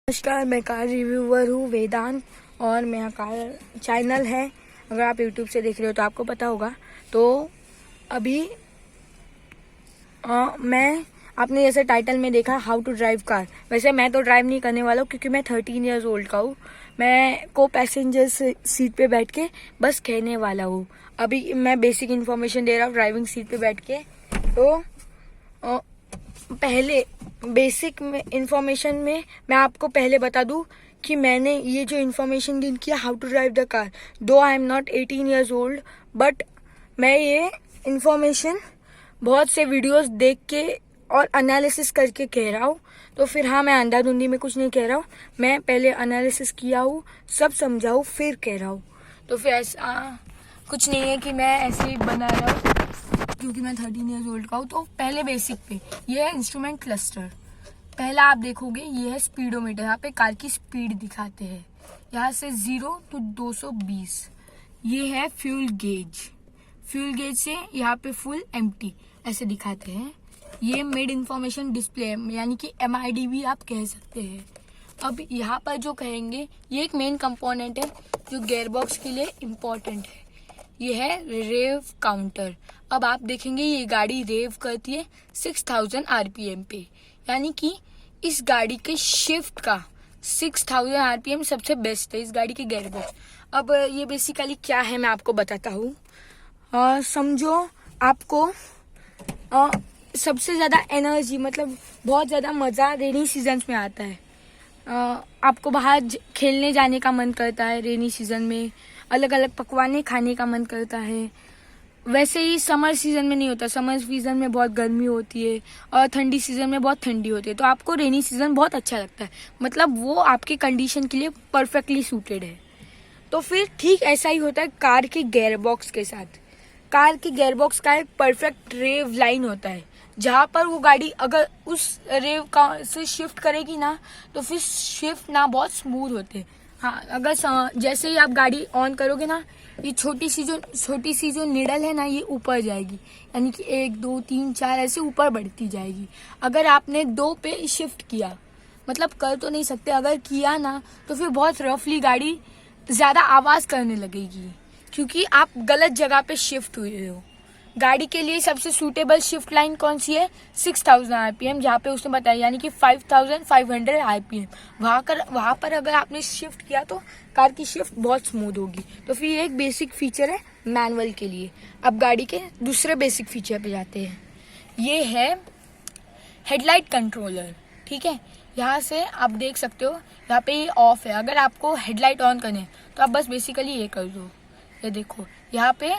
नमस्कार, मैं car reviewer हूँ वेदांत और मेरा कार चैनल है। अगर आप YouTube से देख रहे हो तो आपको पता होगा। तो अभी मैं आपने जैसे टाइटल में देखा हाउ टू ड्राइव कार। वैसे मैं तो ड्राइव नहीं करने वाला हूँ क्योंकि मैं 13 ईयर्स ओल्ड का हूँ। मैं को पैसेंजर सीट पे बैठ के बस कहने वाला हूँ। अभी मैं बेसिक इन्फॉर्मेशन दे रहा हूँ ड्राइविंग सीट पे बैठ के। तो पहले बेसिक में इंफॉर्मेशन में मैं आपको पहले बता दूं कि मैंने ये जो इन्फॉर्मेशन गेन किया how to drive the car, though I am not 18 years old, but मैं ये इन्फॉर्मेशन बहुत से वीडियोस देख के और एनालिसिस करके कह रहा हूँ। तो फिर हाँ, मैं अंधाधुंधी में कुछ नहीं कह रहा हूँ। मैं पहले एनालिसिस किया हूँ, सब समझा हूँ, फिर कह रहा हूँ। तो फिर ऐसा कुछ नहीं है कि मैं ऐसे ही बना रहा हूँ क्योंकि मैं 13 ईयर्स ओल्ड का हूँ। तो पहले बेसिक पे ये है इंस्ट्रूमेंट क्लस्टर। पहला आप देखोगे ये है स्पीडोमीटर। यहाँ पे कार की स्पीड दिखाते हैं, यहाँ से 0 to 220। ये है फ्यूल गेज। फ्यूल गेज से यहाँ पे फुल एम्प्टी ऐसे दिखाते हैं। ये मिड इंफॉर्मेशन डिस्प्ले यानी कि MID भी आप कह सकते हैं। अब यहाँ पर जो कहेंगे ये एक मेन कंपोनेंट है जो गेयरबॉक्स के लिए इम्पोर्टेंट है। ये है रेव काउंटर। अब आप देखेंगे ये गाड़ी रेव करती है 6000 RPM पे, यानी कि इस गाड़ी के शिफ्ट का 6000 RPM सबसे बेस्ट है इस गाड़ी के गेयरबॉक्स। अब ये बेसिकली क्या है मैं आपको बताता हूँ। समझो आपको सबसे ज़्यादा एनर्जी मतलब बहुत ज़्यादा मज़ा रेनी सीजन में आता है। आपको बाहर खेलने जाने का मन करता है रेनी सीजन में, अलग अलग पकवाने खाने का मन करता है। वैसे ही समर सीजन में नहीं होता। समर सीजन में बहुत गर्मी होती है और ठंडी सीजन में बहुत ठंडी होती है। तो आपको रेनी सीजन बहुत अच्छा लगता है, मतलब वो आपके कंडीशन के लिए परफेक्टली सूटेड है। तो फिर ठीक ऐसा ही होता है कार के गेयरबॉक्स के साथ। कार के गेयरबॉक्स का एक परफेक्ट रेव लाइन होता है, जहाँ पर वो गाड़ी अगर उस रेव का से शिफ्ट करेगी ना तो फिर शिफ्ट ना बहुत स्मूथ होते हैं। हाँ, अगर जैसे ही आप गाड़ी ऑन करोगे ना, ये छोटी सी जो निडल है ना, ये ऊपर जाएगी, यानी कि 1 2 3 4 ऐसे ऊपर बढ़ती जाएगी। अगर आपने 2 पे शिफ्ट किया, मतलब कर तो नहीं सकते, अगर किया ना तो फिर बहुत रफली गाड़ी ज्यादा आवाज करने लगेगी क्योंकि आप गलत जगह पे शिफ्ट हुए हो। गाड़ी के लिए सबसे सूटेबल शिफ्ट लाइन कौन सी है? 6000 RPM, जहाँ पे उसने बताया, यानी कि 5500 RPM। वहाँ पर अगर आपने शिफ्ट किया तो कार की शिफ्ट बहुत स्मूथ होगी। तो फिर ये एक बेसिक फीचर है मैनुअल के लिए। अब गाड़ी के दूसरे बेसिक फीचर पे जाते हैं। ये है हेडलाइट कंट्रोलर। ठीक है, यहाँ से आप देख सकते हो, यहाँ पे ये ऑफ है। अगर आपको हेडलाइट ऑन करने तो आप बस बेसिकली ये कर दो। ये देखो यहाँ पे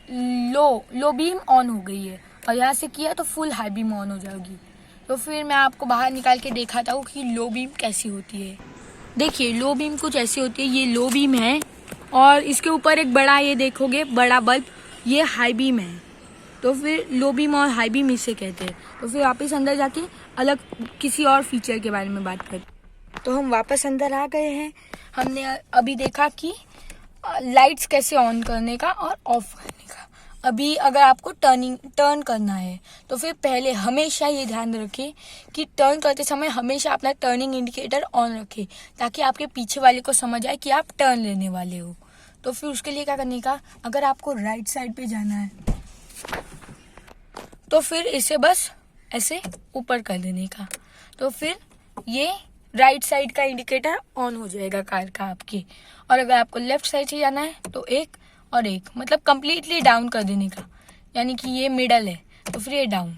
लो बीम ऑन हो गई है और यहाँ से किया तो फुल हाई बीम ऑन हो जाएगी। तो फिर मैं आपको बाहर निकाल के दिखाता हूँ कि लो बीम कैसी होती है। देखिए लो बीम कुछ ऐसी होती है। ये लो बीम है और इसके ऊपर एक बड़ा, ये देखोगे बड़ा बल्ब, ये हाई बीम है। तो फिर लो बीम और हाई बीम इसे कहते हैं। तो फिर वापस अंदर जाके अलग किसी और फीचर के बारे में बात करते। तो हम वापस अंदर आ गए हैं। हमने अभी देखा कि लाइट्स कैसे ऑन करने का और ऑफ करने का। अभी अगर आपको टर्न करना है तो फिर पहले हमेशा ये ध्यान रखें कि टर्न करते समय हमेशा अपना टर्निंग इंडिकेटर ऑन रखें, ताकि आपके पीछे वाले को समझ आए कि आप टर्न लेने वाले हो। तो फिर उसके लिए क्या करने का, अगर आपको राइट साइड पे जाना है तो फिर इसे बस ऐसे ऊपर कर देने का। तो फिर ये राइट साइड का इंडिकेटर ऑन हो जाएगा कार का आपकी। और अगर आपको लेफ्ट साइड से जाना है तो एक और एक, मतलब कंप्लीटली डाउन कर देने का, यानी कि ये मिडल है तो फिर ये डाउन,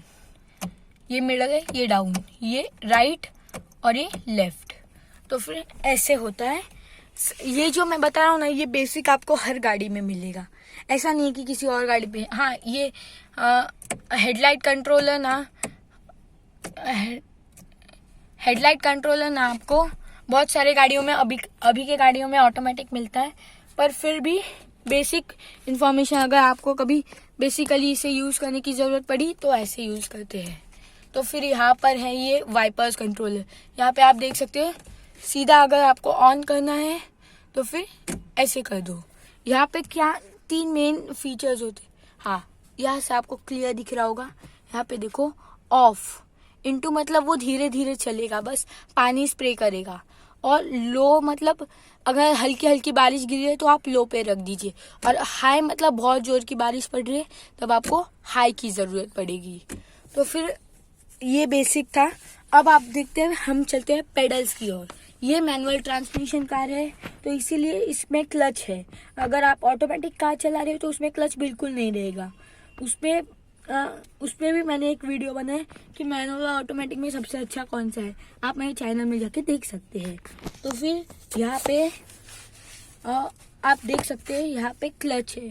ये मिडल है, ये डाउन, ये राइट और ये लेफ्ट। तो फिर ऐसे होता है। ये जो मैं बता रहा हूँ ना, ये बेसिक आपको हर गाड़ी में मिलेगा। ऐसा नहीं है कि किसी और गाड़ी पे। हाँ, ये हेडलाइट कंट्रोलर ना आपको बहुत सारे गाड़ियों में, अभी के गाड़ियों में ऑटोमेटिक मिलता है, पर फिर भी बेसिक इन्फॉर्मेशन अगर आपको कभी बेसिकली इसे यूज करने की जरूरत पड़ी तो ऐसे यूज करते हैं। तो फिर यहाँ पर है ये वाइपर्स कंट्रोलर। यहाँ पे आप देख सकते हो, सीधा अगर आपको ऑन करना है तो फिर ऐसे कर दो। यहाँ पे क्या 3 मेन फीचर्स होते हैं। हाँ, यहाँ से आपको क्लियर दिख रहा होगा। यहाँ पे देखो ऑफ, इंटू मतलब वो धीरे धीरे चलेगा, बस पानी स्प्रे करेगा। और लो मतलब अगर हल्की हल्की बारिश गिरी है तो आप लो पे रख दीजिए, और हाई मतलब बहुत जोर की बारिश पड़ रही है तब आपको हाई की ज़रूरत पड़ेगी। तो फिर ये बेसिक था। अब आप देखते हैं, हम चलते हैं पेडल्स की ओर। ये मैनुअल ट्रांसमिशन कार है तो इसीलिए इसमें क्लच है। अगर आप ऑटोमेटिक कार चला रहे हो तो उसमें क्लच बिल्कुल नहीं रहेगा। उसमें भी मैंने एक वीडियो बनाया कि मैनुअल और ऑटोमेटिक में सबसे अच्छा कौन सा है, आप मेरे चैनल में जाके देख सकते हैं। तो फिर यहाँ पे आप देख सकते हैं, यहाँ पे क्लच है,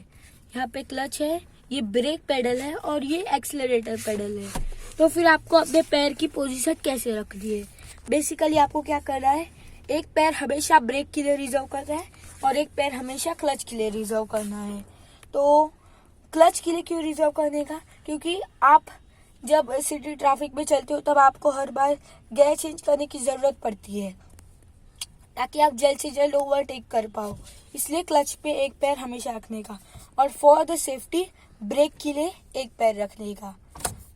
यहाँ पे क्लच है, ये ब्रेक पेडल है और ये एक्सीलरेटर पेडल है। तो फिर आपको अपने पैर की पोजीशन कैसे रखनी है, बेसिकली आपको क्या करना है, एक पैर हमेशा ब्रेक के लिए रिजर्व करना है और एक पैर हमेशा क्लच के लिए रिजर्व करना है। तो क्लच के लिए क्यों रिजर्व करने का, क्योंकि आप जब सिटी ट्रैफिक में चलते हो तब आपको हर बार गियर चेंज करने की ज़रूरत पड़ती है ताकि आप जल्द से जल्द ओवरटेक कर पाओ। इसलिए क्लच पे एक पैर हमेशा रखने का, और फॉर द सेफ्टी ब्रेक के लिए एक पैर रखने का।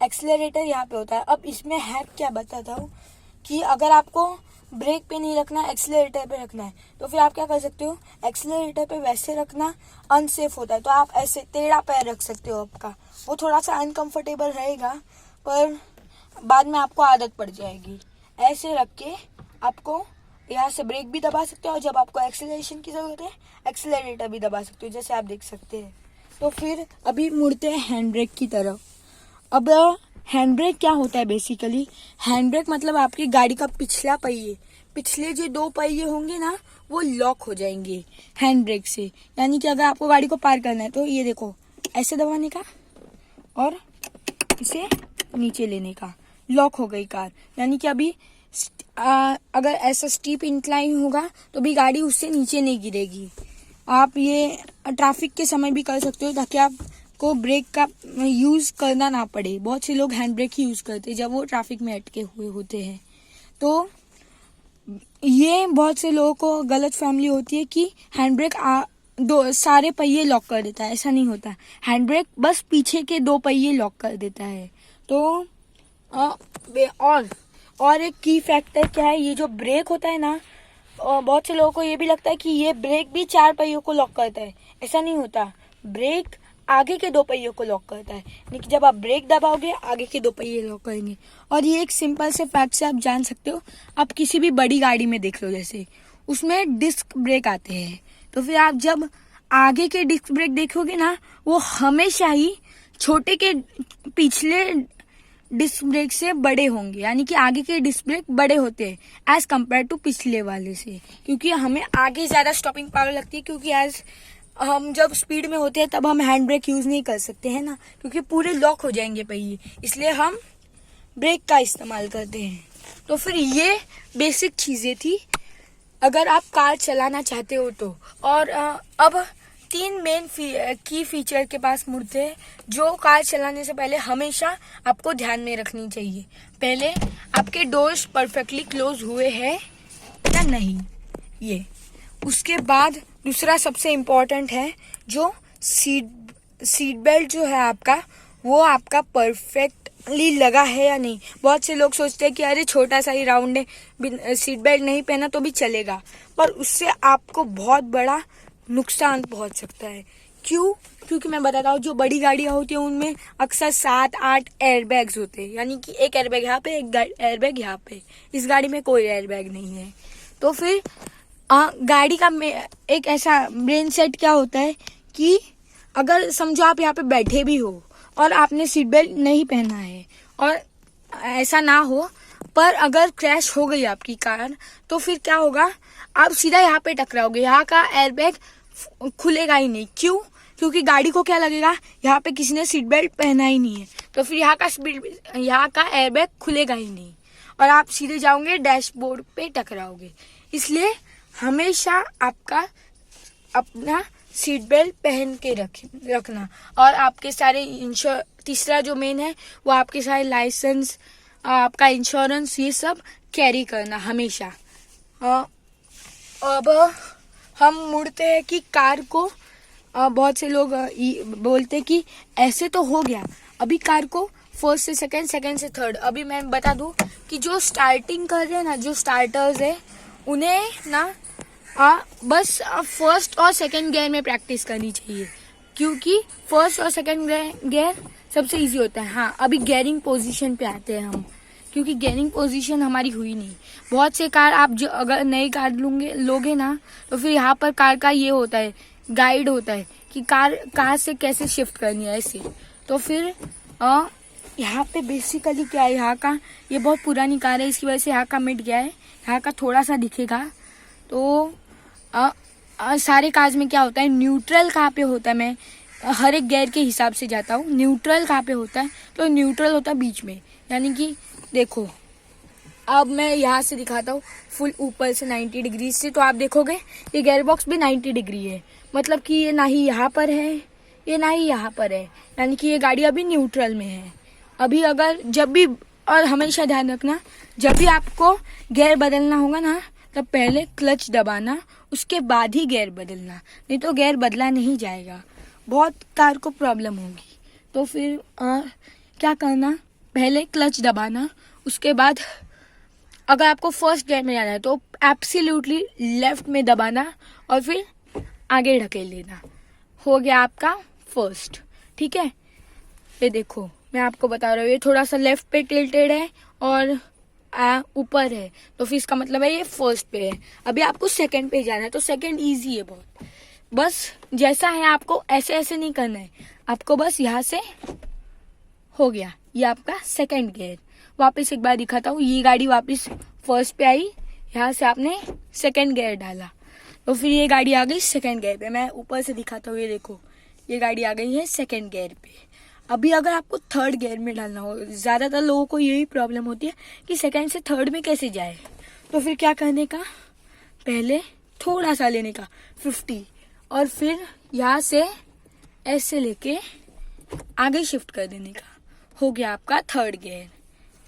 एक्सीलरेटर यहाँ पे होता है। अब इसमें हैक क्या बताता हूँ कि अगर आपको ब्रेक पे नहीं रखना, एक्सीलरेटर पे रखना है, तो फिर आप क्या कर सकते हो, एक्सीलरेटर पे वैसे रखना अनसेफ होता है, तो आप ऐसे टेढ़ा पैर रख सकते हो। आपका वो थोड़ा सा अनकंफर्टेबल रहेगा पर बाद में आपको आदत पड़ जाएगी। ऐसे रख के आपको यहाँ से ब्रेक भी दबा सकते हो और जब आपको एक्सीलरेशन की ज़रूरत है एक्सीलरेटर भी दबा सकते हो, जैसे आप देख सकते हैं। तो फिर अभी मुड़ते हैं हैंड ब्रेक की तरफ। अब हैंड ब्रेक क्या होता है, बेसिकली हैंड ब्रेक मतलब आपकी गाड़ी का पिछला पहिए, पिछले जो 2 पहिए होंगे ना वो लॉक हो जाएंगे हैंड ब्रेक से। यानी कि अगर आपको गाड़ी को पार करना है तो ये देखो, ऐसे दबाने का और इसे नीचे लेने का, लॉक हो गई कार। यानी कि अभी अगर ऐसा स्टीप इंक्लाइन होगा तो भी गाड़ी उससे नीचे नहीं गिरेगी। आप ये ट्रैफिक के समय भी कर सकते हो ताकि आपको ब्रेक का यूज़ करना ना पड़े। बहुत से लोग हैंड ब्रेक ही यूज़ करते हैं जब वो ट्रैफिक में अटके हुए होते हैं। तो ये बहुत से लोगों को गलत फहमी होती है कि हैंड ब्रेक सारे पहिए लॉक कर देता है। ऐसा नहीं होता, हैंड ब्रेक बस पीछे के 2 पहिए लॉक कर देता है। तो और एक की फैक्टर क्या है, ये जो ब्रेक होता है ना, बहुत से लोगों को ये भी लगता है कि ये ब्रेक भी 4 पहियों को लॉक करता है। ऐसा नहीं होता, ब्रेक आगे के 2 पहियों को लॉक करता है, लेकिन जब आप ब्रेक दबाओगे आगे के 2 पहिए लॉक करेंगे। और ये एक सिंपल से फैक्ट से आप जान सकते हो। आप किसी भी बड़ी गाड़ी में देख लो, जैसे उसमें डिस्क ब्रेक आते हैं, तो फिर आप जब आगे के डिस्क ब्रेक देखोगे ना, वो हमेशा ही छोटे के पिछले डिस्क ब्रेक से बड़े होंगे। यानी कि आगे के डिस्क ब्रेक बड़े होते हैं एज कम्पेयर टू पिछले वाले से, क्योंकि हमें आगे ज़्यादा स्टॉपिंग पावर लगती है। क्योंकि एज हम जब स्पीड में होते हैं तब हम हैंड ब्रेक यूज़ नहीं कर सकते हैं ना, क्योंकि पूरे लॉक हो जाएंगे पहिए, इसलिए हम ब्रेक का इस्तेमाल करते हैं। तो फिर ये बेसिक चीज़ें थी अगर आप कार चलाना चाहते हो तो। और अब 3 मेन की फीचर के पास मुड़ते हैं जो कार चलाने से पहले हमेशा आपको ध्यान में रखनी चाहिए। पहले, आपके डोर्स परफेक्टली क्लोज हुए हैं या नहीं, ये। उसके बाद दूसरा सबसे इम्पोर्टेंट है जो सीट बेल्ट जो है आपका, वो आपका परफेक्टली लगा है या नहीं। बहुत से लोग सोचते हैं कि अरे छोटा सा ही राउंड है, सीट बेल्ट नहीं पहना तो भी चलेगा, पर उससे आपको बहुत बड़ा नुकसान पहुंच सकता है। क्यों? क्योंकि मैं बताता हूँ, जो बड़ी गाड़ियाँ होती हैं उनमें अक्सर 7-8 एयरबैग्स होते हैं। यानी कि एक एयरबैग यहाँ पे, एक एयरबैग यहाँ पे। इस गाड़ी में कोई एयरबैग नहीं है। तो फिर गाड़ी का एक ऐसा ब्रेन सेट क्या होता है कि अगर समझो आप यहाँ पे बैठे भी हो और आपने सीट बेल्ट नहीं पहना है, और ऐसा ना हो पर अगर क्रैश हो गई आपकी कार, तो फिर क्या होगा, आप सीधा यहाँ पे टकराओगे। यहाँ का एयरबैग खुलेगा ही नहीं। क्यों? क्योंकि गाड़ी को क्या लगेगा, यहाँ पे किसी ने सीट बेल्ट पहना ही नहीं है, तो फिर यहाँ का एयरबैग खुलेगा ही नहीं और आप सीधे जाओगे डैशबोर्ड पे टकराओगे। इसलिए हमेशा आपका अपना सीट बेल्ट पहन के रखना, और आपके सारे तीसरा जो मेन है वो आपके सारे लाइसेंस, आपका इंश्योरेंस, ये सब कैरी करना हमेशा। अब हम मुड़ते हैं कि कार को बहुत से लोग बोलते हैं कि ऐसे तो हो गया, अभी कार को फर्स्ट से सेकंड, सेकंड से थर्ड। अभी मैं बता दूं कि जो स्टार्टिंग कर रहे हैं ना, जो स्टार्टर्स है, उन्हें ना बस फर्स्ट और सेकंड गियर में प्रैक्टिस करनी चाहिए, क्योंकि फर्स्ट और सेकंड गियर सबसे इजी होता है। हाँ, अभी गियरिंग पोजीशन पे आते हैं हम, क्योंकि गियरिंग पोजीशन हमारी हुई नहीं। बहुत से कार आप जो अगर नई कार लोगे ना, तो फिर यहाँ पर कार का ये होता है, गाइड होता है कि कार से कैसे शिफ्ट करनी है ऐसे। तो फिर यहाँ पे बेसिकली क्या है, यहाँ का ये बहुत पुरानी कार है, इसकी वजह से यहाँ का मिट गया है, यहाँ का थोड़ा सा दिखेगा। तो सारे कार्स में क्या होता है, न्यूट्रल कहाँ पे होता है, मैं हर एक गियर के हिसाब से जाता हूँ। न्यूट्रल कहाँ पे होता है, तो न्यूट्रल होता है बीच में, यानी कि देखो अब मैं यहाँ से दिखाता हूँ फुल ऊपर से 90 डिग्री से, तो आप देखोगे ये गियर बॉक्स भी 90 डिग्री है, मतलब कि ये ना ही यहाँ पर है, ये ना ही यहाँ पर है, यानी कि ये गाड़ी अभी न्यूट्रल में है। अभी अगर जब भी, और हमेशा ध्यान रखना, जब भी आपको गियर बदलना होगा ना, तब पहले क्लच दबाना, उसके बाद ही गियर बदलना, नहीं तो गियर बदला नहीं जाएगा, बहुत कार को प्रॉब्लम होगी। तो फिर क्या करना, पहले क्लच दबाना, उसके बाद अगर आपको फर्स्ट गियर में जाना है तो एब्सोल्युटली लेफ्ट में दबाना और फिर आगे ढकेल लेना, हो गया आपका फर्स्ट। ठीक है, ये देखो मैं आपको बता रहा हूँ, ये थोड़ा सा लेफ्ट पे टिल्टेड है और ऊपर है, तो फिर इसका मतलब है ये फर्स्ट पे है। अभी आपको सेकंड पे जाना है, तो सेकंड इजी है बहुत, बस जैसा है आपको ऐसे ऐसे नहीं करना है, आपको बस यहाँ से हो गया, ये आपका सेकंड गियर। वापस एक बार दिखाता हूँ, ये गाड़ी वापस फर्स्ट पे आई, यहाँ से आपने सेकंड गियर डाला, तो फिर ये गाड़ी आ गई सेकंड गियर पे। मैं ऊपर से दिखाता हूँ, ये देखो ये गाड़ी आ गई है सेकंड गियर पे। अभी अगर आपको थर्ड गियर में डालना हो, ज़्यादातर लोगों को यही प्रॉब्लम होती है कि सेकंड से थर्ड में कैसे जाए, तो फिर क्या करने का, पहले थोड़ा सा लेने का 50 और फिर यहाँ से ऐसे लेके आगे शिफ्ट कर देने का, हो गया आपका थर्ड गियर।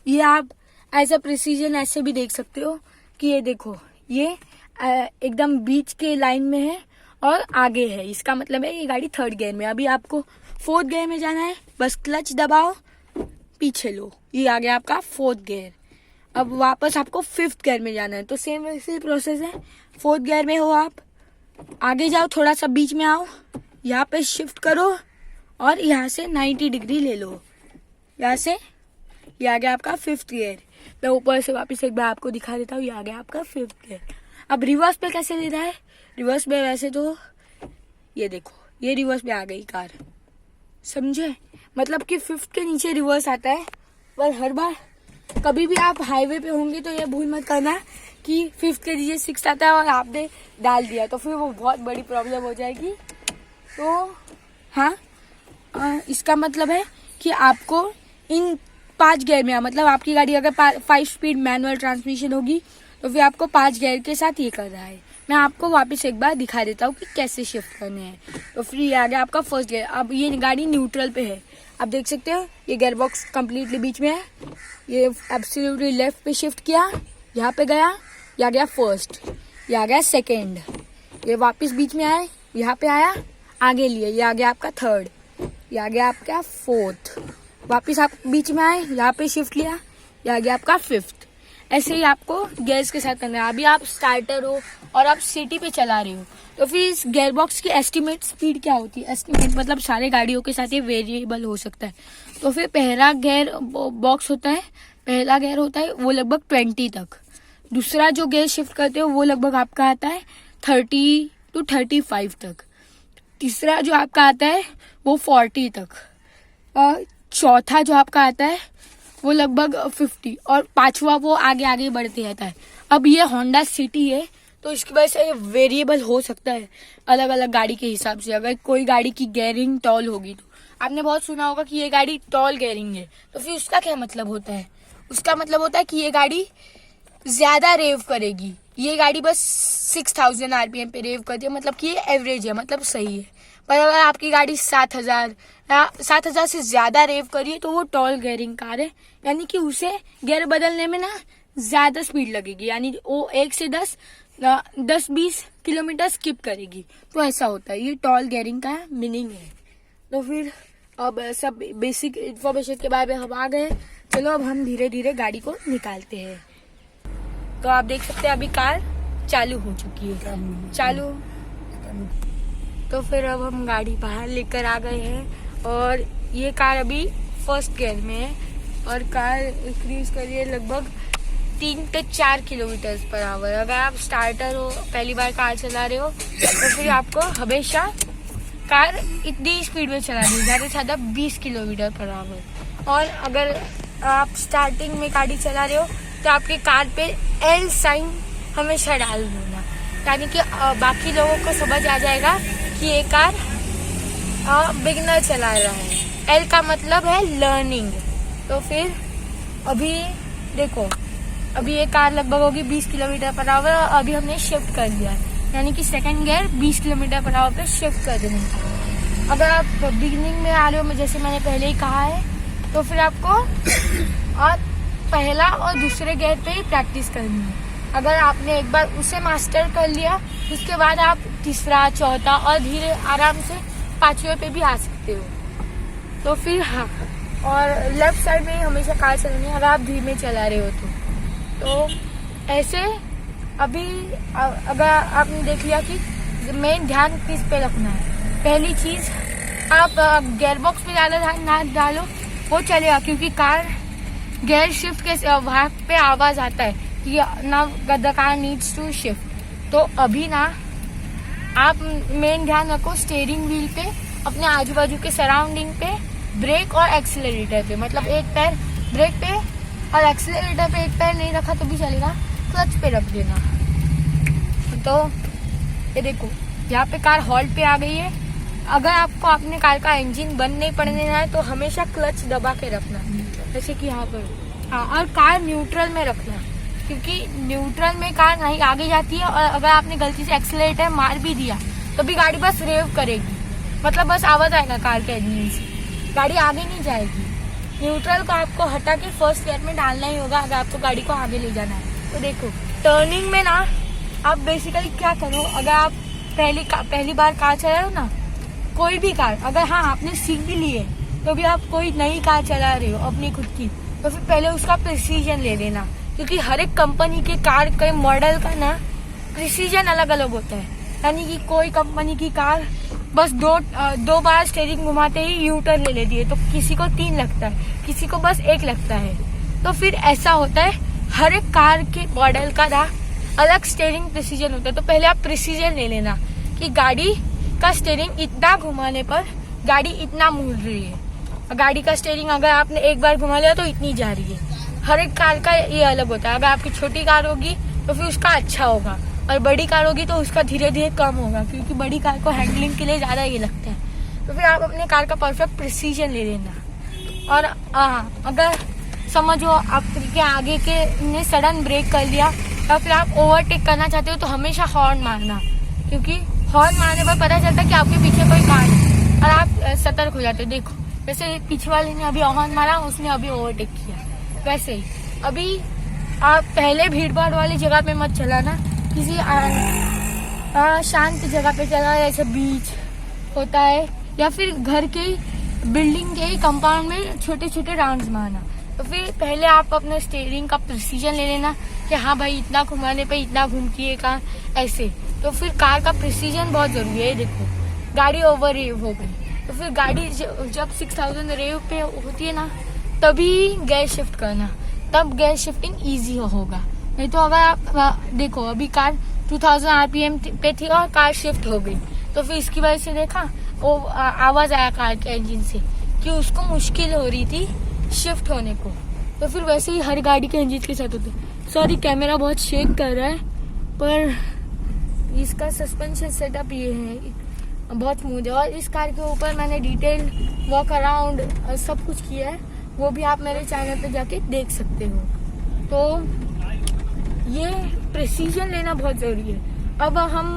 ये आप एज अ प्रिसीजन ऐसे भी देख सकते हो कि ये देखो ये एकदम बीच के लाइन में है और आगे है, इसका मतलब है ये गाड़ी थर्ड गियर में। अभी आपको फोर्थ गियर में जाना है, बस क्लच दबाओ, पीछे लो, ये आ गया आपका फोर्थ गियर। अब वापस आपको फिफ्थ गियर में जाना है, तो सेम वैसे प्रोसेस है। फोर्थ गियर में हो आप, आगे जाओ, थोड़ा सा बीच में आओ, यहाँ पे शिफ्ट करो और यहाँ से 90 डिग्री ले लो, यहाँ से ये आ गया आपका फिफ्थ गियर। मैं ऊपर से वापस एक बार आपको दिखा देता हूँ, ये आ गया आपका फिफ्थ गियर। अब रिवर्स पे कैसे लेना है, रिवर्स पे वैसे तो ये देखो ये रिवर्स पे आ गई कार, समझे, मतलब कि फिफ्थ के नीचे रिवर्स आता है। पर हर बार कभी भी आप हाईवे पे होंगे तो ये भूल मत करना कि फिफ्थ के नीचे सिक्स आता है और आपने डाल दिया, तो फिर वो बहुत बड़ी प्रॉब्लम हो जाएगी। तो हाँ, इसका मतलब है कि आपको इन 5 गियर में, मतलब आपकी गाड़ी अगर 5 स्पीड मैनुअल ट्रांसमिशन होगी तो फिर आपको 5 गियर के साथ ये कर रहा है। मैं आपको वापस एक बार दिखा देता हूँ कि कैसे शिफ्ट करने हैं। तो फिर ये आ गया आपका फर्स्ट गियर। अब ये गाड़ी न्यूट्रल पे है, आप देख सकते हो ये गियर बॉक्स कम्प्लीटली बीच में है, ये एब्सोल्युटली लेफ्ट पे शिफ्ट किया, यहाँ पे गया, ये आ गया फर्स्ट, ये आ गया सेकेंड, ये वापस बीच में आया, यहाँ पे आया, आगे लिए, ये आ गया आपका थर्ड, ये आ गया आपका फोर्थ, वापस आप बीच में आए, यहाँ पे शिफ्ट लिया, ये आ गया आपका फिफ्थ। ऐसे ही आपको गियर्स के साथ करना है। अभी आप स्टार्टर हो और आप सिटी पे चला रहे हो, तो फिर इस गियर बॉक्स की एस्टिमेट स्पीड क्या होती है, एस्टिमेट मतलब सारे गाड़ियों के साथ ये वेरिएबल हो सकता है। तो फिर पहला गियर बॉक्स होता है, पहला गियर होता है वो लगभग 20 तक, दूसरा जो गियर शिफ्ट करते हो वो लगभग आपका आता है 30 to 35 तक, तीसरा जो आपका आता है वो 40 तक, और चौथा जो आपका आता है वो लगभग 50, और पांचवा वो आगे आगे बढ़ते रहता है। अब ये होंडा सिटी है तो इसकी वजह से वेरिएबल हो सकता है अलग अलग गाड़ी के हिसाब से। अगर कोई गाड़ी की गियरिंग टॉल होगी, तो आपने बहुत सुना होगा कि ये गाड़ी टॉल गियरिंग है, तो फिर उसका क्या मतलब होता है, उसका मतलब होता है कि ये गाड़ी ज्यादा रेव करेगी। ये गाड़ी बस 6000 RPM पे रेव करती है, मतलब कि ये एवरेज है, मतलब सही है। पर अगर आपकी गाड़ी 7000 या 7000 से ज्यादा रेव करिए तो वो टॉल गियरिंग कार है, यानी कि उसे गियर बदलने में ना ज्यादा स्पीड लगेगी, यानी वो 1 से 10-20 किलोमीटर स्किप करेगी, तो ऐसा होता है। ये टॉल गियरिंग का मीनिंग है। तो फिर अब सब बेसिक इन्फॉर्मेशन के बारे में हम आ गए। चलो अब हम धीरे धीरे गाड़ी को निकालते हैं। तो आप देख सकते हैं अभी कार चालू हो चुकी है। चालू तो फिर अब हम गाड़ी बाहर लेकर आ गए हैं और ये कार अभी फर्स्ट गियर में है और कार इंक्रीज कर रही है लगभग 3 से 4 किलोमीटर पर आवर। अगर आप स्टार्टर हो, पहली बार कार चला रहे हो, तो फिर आपको हमेशा कार इतनी स्पीड में चलानी है, ज़्यादा से ज़्यादा 20 किलोमीटर पर आवर। और अगर आप स्टार्टिंग में गाड़ी चला रहे हो तो आपके कार पे एल साइन हमेशा डाल देना, यानी कि बाकी लोगों को समझ आ जाएगा कि ये कार बिगिनर चला रहा है। एल का मतलब है लर्निंग। तो फिर अभी देखो, अभी ये कार लगभग होगी 20 किलोमीटर पर आवर और अभी हमने शिफ्ट कर दिया है, यानी कि second gear 20 kilometre per hour पे शिफ्ट कर देना। अगर आप बिगिनिंग में आ रहे हो, जैसे मैंने पहले ही कहा है, तो फिर आपको और पहला और दूसरे गियर पे ही प्रैक्टिस करनी है। अगर आपने एक बार उसे मास्टर कर लिया, उसके बाद आप तीसरा, चौथा और धीरे आराम से 5वें पे भी आ सकते हो। तो फिर हाँ, और लेफ्ट साइड में हमेशा कार चलानी है अगर आप धीमे चला रहे हो तो ऐसे। अभी अगर आपने देख लिया कि मेन ध्यान किस पे रखना है, पहली चीज आप गियर बॉक्स पे ज़्यादा ध्यान ना डालो, वो चलेगा, क्योंकि कार गियर शिफ्ट के वहाँ पे आवाज आता है कि ना the car needs to shift. तो अभी ना आप मेन ध्यान रखो स्टीयरिंग व्हील पे, अपने आजू बाजू के सराउंडिंग पे, ब्रेक और एक्सीलरेटर पे, मतलब एक पैर ब्रेक पे और एक्सीलरेटर पे एक पैर नहीं रखा तो भी चलेगा, क्लच पे रख देना। तो ये देखो यहाँ पे कार हॉल्ट पे आ गई है। अगर आपको अपने कार का इंजन बंद नहीं पड़ने देना है तो हमेशा क्लच दबा के रखना, जैसे कि यहाँ पर। हाँ, और कार न्यूट्रल में रखना, क्योंकि न्यूट्रल में कार नहीं आगे जाती है और अगर आपने गलती से एक्सीलरेटर मार भी दिया तो भी गाड़ी बस रेव करेगी, मतलब बस आवाज आएगा कार के इंजन से, गाड़ी आगे नहीं जाएगी। न्यूट्रल को आपको हटा के फर्स्ट गियर में डालना ही होगा अगर आपको गाड़ी को आगे ले जाना है। तो देखो टर्निंग में ना आप बेसिकली क्या करो, अगर आप पहली बार कार चला हो ना, कोई भी कार, अगर हाँ आपने सीख भी ली है तो भी आप कोई नई कार चला रहे हो अपनी खुद की, तो फिर पहले उसका प्रिसीजन ले लेना, क्योंकि हर एक कंपनी के कार के मॉडल का ना प्रिसीजन अलग अलग होता है। यानी कि कोई कंपनी की कार बस दो बार स्टीयरिंग घुमाते ही यू टर्न ले लेती है, तो किसी को 3 लगता है, किसी को बस 1 लगता है। तो फिर ऐसा होता है, हर एक कार के मॉडल का ना अलग स्टीयरिंग प्रिसीजन होता है। तो पहले आप प्रिसीजन ले लेना कि गाड़ी का स्टीयरिंग इतना घुमाने पर गाड़ी इतना मुड़ रही है। गाड़ी का स्टीयरिंग अगर आपने एक बार घुमा लिया तो इतनी जा रही है। हर एक कार का ये अलग होता है। अगर आपकी छोटी कार होगी तो फिर उसका अच्छा होगा, और बड़ी कार होगी तो उसका धीरे धीरे कम होगा, क्योंकि बड़ी कार को हैंडलिंग के लिए ज़्यादा ये लगता है। तो फिर आप अपने कार का परफेक्ट प्रिसीजन ले लेना। और अगर समझो आपके आगे के ने सडन ब्रेक कर लिया या फिर आप ओवरटेक करना चाहते हो तो हमेशा हॉर्न मारना, क्योंकि हॉर्न मारने पर पता चलता है कि आपके पीछे कोई कार है और आप सतर्क हो जाते हो। देखो जैसे पीछे वाले ने अभी हॉर्न मारा, उसने अभी ओवरटेक किया। वैसे ही अभी आप पहले भीड़ भाड़ वाली जगह पे मत चलाना, किसी शांत जगह पे चला, जैसे बीच होता है या फिर घर के बिल्डिंग के कंपाउंड में छोटे छोटे राउंड्स मारना। तो फिर पहले आप अपने स्टीयरिंग का प्रिसीजन ले लेना कि हाँ भाई इतना घुमाने पे इतना घूमती है कार, ऐसे। तो फिर कार का प्रिसीजन बहुत जरूरी है। देखो गाड़ी ओवर रेव हो गई तो फिर गाड़ी जब 6000 रेव पे होती है ना, तभी गियर शिफ्ट करना, तब गियर शिफ्टिंग इजी होगा। नहीं तो अगर आप देखो अभी कार 2000 आरपीएम पे थी और कार शिफ्ट हो गई, तो फिर इसकी वजह से देखा वो आवाज आया कार के इंजन से कि उसको मुश्किल हो रही थी शिफ्ट होने को। तो फिर वैसे ही हर गाड़ी के इंजन के साथ होते। सॉरी कैमरा बहुत शेक कर रहा है, पर इसका सस्पेंशन सेटअप ये है, बहुत स्मूथ है। और इस कार के ऊपर मैंने डिटेल वॉक अराउंड सब कुछ किया है, वो भी आप मेरे चैनल पे जाके देख सकते हो। तो ये प्रिसीजन लेना बहुत जरूरी है। अब हम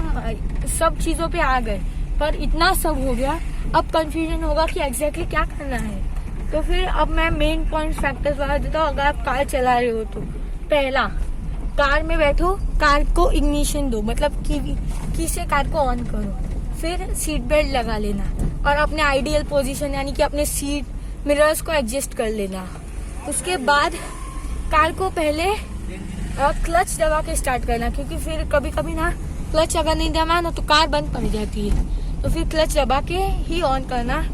सब चीजों पे आ गए, पर इतना सब हो गया, अब कंफ्यूजन होगा कि एग्जैक्टली क्या करना है। तो फिर अब मैं मेन पॉइंट फैक्टर्स बता देता हूँ। अगर आप कार चला रहे हो तो पहला, कार में बैठो, कार को इग्निशन दो, मतलब की से कार को ऑन करो, फिर सीट बेल्ट लगा लेना। और अपने आइडियल पोजीशन यानी कि अपने सीट मिरर्स को एडजस्ट कर लेना। उसके बाद कार को पहले क्लच दबा के स्टार्ट करना, क्योंकि फिर कभी कभी ना क्लच अगर नहीं दबा ना तो कार बंद पड़ जाती है, तो फिर क्लच दबा के ही ऑन करना।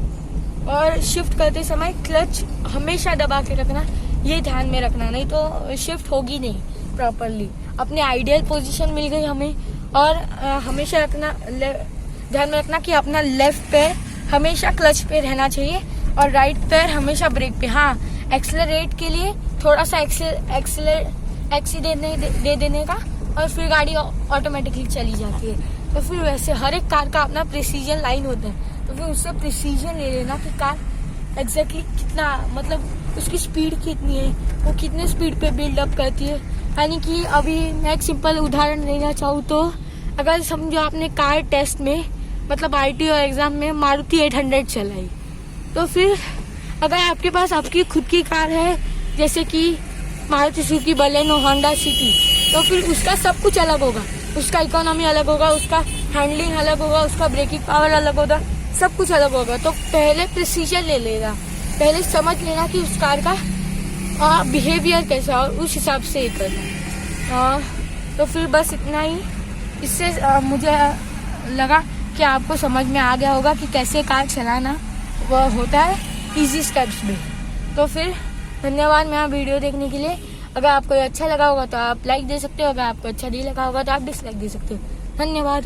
और शिफ्ट करते समय क्लच हमेशा दबा के रखना, ये ध्यान में रखना, नहीं तो शिफ्ट होगी नहीं प्रॉपरली। अपने आइडियल पोजीशन मिल गई हमें, और हमेशा रखना ध्यान में रखना कि अपना लेफ्ट पैर हमेशा क्लच पे रहना चाहिए और राइट पैर हमेशा ब्रेक पे। हाँ, एक्सेलरेट के लिए थोड़ा सा एक्सीडेंट दे देने का, और फिर गाड़ी ऑटोमेटिकली चली जाती है। तो फिर वैसे हर एक कार का अपना प्रिसीजन लाइन होता है, तो फिर उससे प्रिसीजन ले लेना कि कार एग्जैक्टली कितना, मतलब उसकी स्पीड कितनी है, वो कितने स्पीड पे बिल्डअप करती है। यानी कि अभी मैं एक सिंपल उदाहरण देना चाहूँ तो अगर समझो आपने कार टेस्ट में मतलब RTO एग्जाम में मारुति 800 चलाई, तो फिर अगर आपके पास आपकी खुद की कार है जैसे कि Maruti Suzuki Baleno, Honda city, तो फिर उसका सब कुछ अलग होगा, उसका इकोनॉमी अलग होगा, उसका हैंडलिंग अलग होगा, उसका ब्रेकिंग पावर अलग होगा, सब कुछ अलग होगा। तो पहले प्रिसीजन ले लेना, पहले समझ लेना कि उस कार का बिहेवियर कैसा है और उस हिसाब से ये करना। तो फिर बस इतना ही। इससे मुझे लगा कि आपको समझ में आ गया होगा कि कैसे कार चलाना वह होता है इजी स्टेप्स में। तो फिर धन्यवाद मेरा वीडियो देखने के लिए। अगर आपको अच्छा लगा होगा तो आप लाइक दे सकते हो, अगर आपको अच्छा नहीं लगा होगा तो आप डिसलाइक दे सकते हो। धन्यवाद।